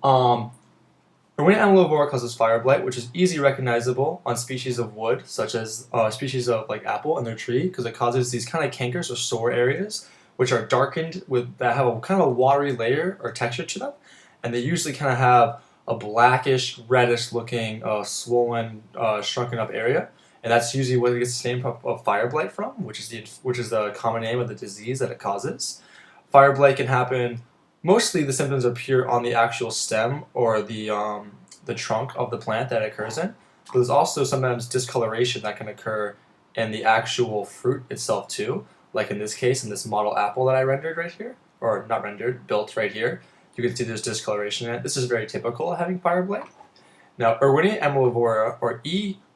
Um, Erwinia amylovora causes fire blight, which is easily recognizable on species of wood, such as species of like apple in their tree, because it causes these kind of cankers or sore areas, which are darkened with that have a kind of a watery layer or texture to them, and they usually kind of have a blackish, reddish looking, swollen, shrunken up area, and that's usually where it gets the name of fire blight from, which is the common name of the disease that it causes. Fire blight can happen. Mostly, the symptoms appear on the actual stem or the trunk of the plant that it occurs in. But there's also sometimes discoloration that can occur in the actual fruit itself too. Like in this case, in this model apple that I rendered right here, or not rendered, built right here, you can see there's discoloration in it. This is very typical of having fire blight. Now, Erwinia amylovora, or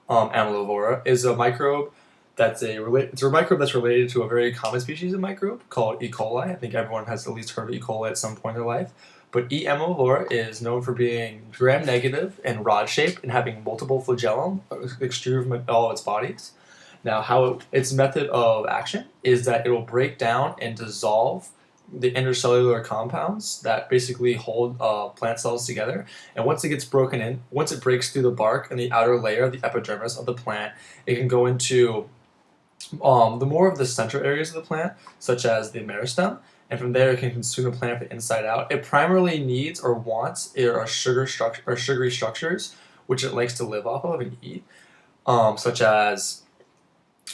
amylovora, is a microbe it's a microbe that's related to a very common species of microbe called E. coli. I think everyone has at least heard of E. coli at some point in their life. But E. amylovora is known for being gram-negative and rod-shaped and having multiple flagellum extruded from all of its bodies. Now, its method of action is that it will break down and dissolve the intercellular compounds that basically hold plant cells together. And once it breaks through the bark and the outer layer of the epidermis of the plant, it can go into the more of the central areas of the plant, such as the meristem, and from there it can consume the plant from the inside out. It primarily needs or wants sugary structures, which it likes to live off of and eat, such as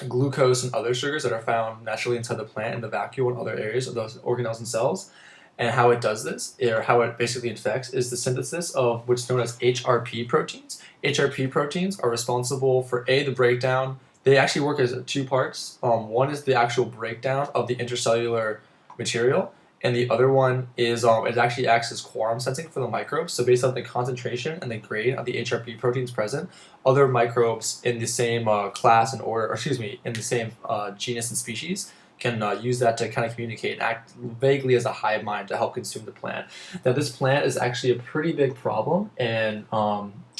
glucose and other sugars that are found naturally inside the plant in the vacuole and other areas of those organelles and cells. And how it does this, or how it basically infects, is the synthesis of what's known as HRP proteins. HRP proteins are responsible for the breakdown. They actually work as two parts. One is the actual breakdown of the intercellular material, and the other one is it actually acts as quorum sensing for the microbes. So based on the concentration and the grade of the HRP proteins present, other microbes in the same class and order, or excuse me, in the same genus and species can use that to kind of communicate and act vaguely as a hive mind to help consume the plant. Now, this plant is actually a pretty big problem in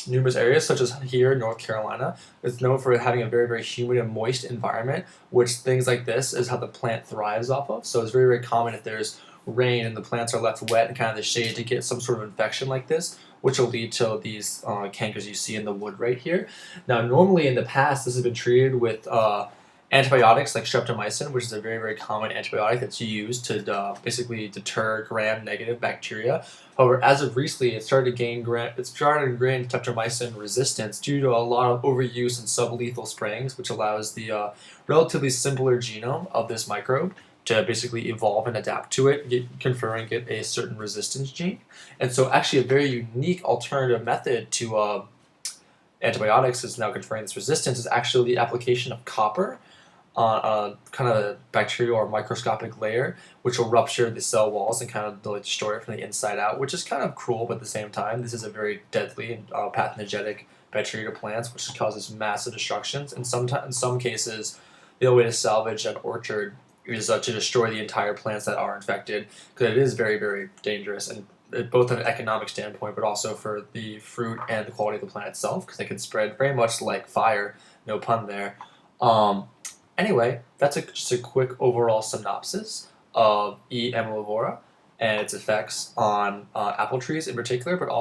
numerous areas, such as here in North Carolina. It's known for having a very, very humid and moist environment, which things like this is how the plant thrives off of. So it's very, very common if there's rain and the plants are left wet and kind of the shade to get some sort of infection like this, which will lead to these cankers you see in the wood right here. Now, normally in the past, this has been treated with antibiotics like streptomycin, which is a very, very common antibiotic that's used to basically deter gram-negative bacteria. However, as of recently, it started to gain streptomycin resistance due to a lot of overuse and sublethal sprayings, which allows the relatively simpler genome of this microbe to basically evolve and adapt to it, conferring it a certain resistance gene. And so actually a very unique alternative method to antibiotics is now conferring this resistance is actually the application of copper on a kind of bacterial or microscopic layer, which will rupture the cell walls and kind of destroy it from the inside out, which is kind of cruel, but at the same time, this is a very deadly and pathogenic bacteria to plants, which causes massive destructions. And sometimes, in some cases, the only way to salvage an orchard is to destroy the entire plants that are infected, because it is very, very dangerous, and both on an economic standpoint, but also for the fruit and the quality of the plant itself, because they can spread very much like fire, no pun there. Anyway, that's just a quick overall synopsis of E. amylovora and its effects on apple trees in particular, but also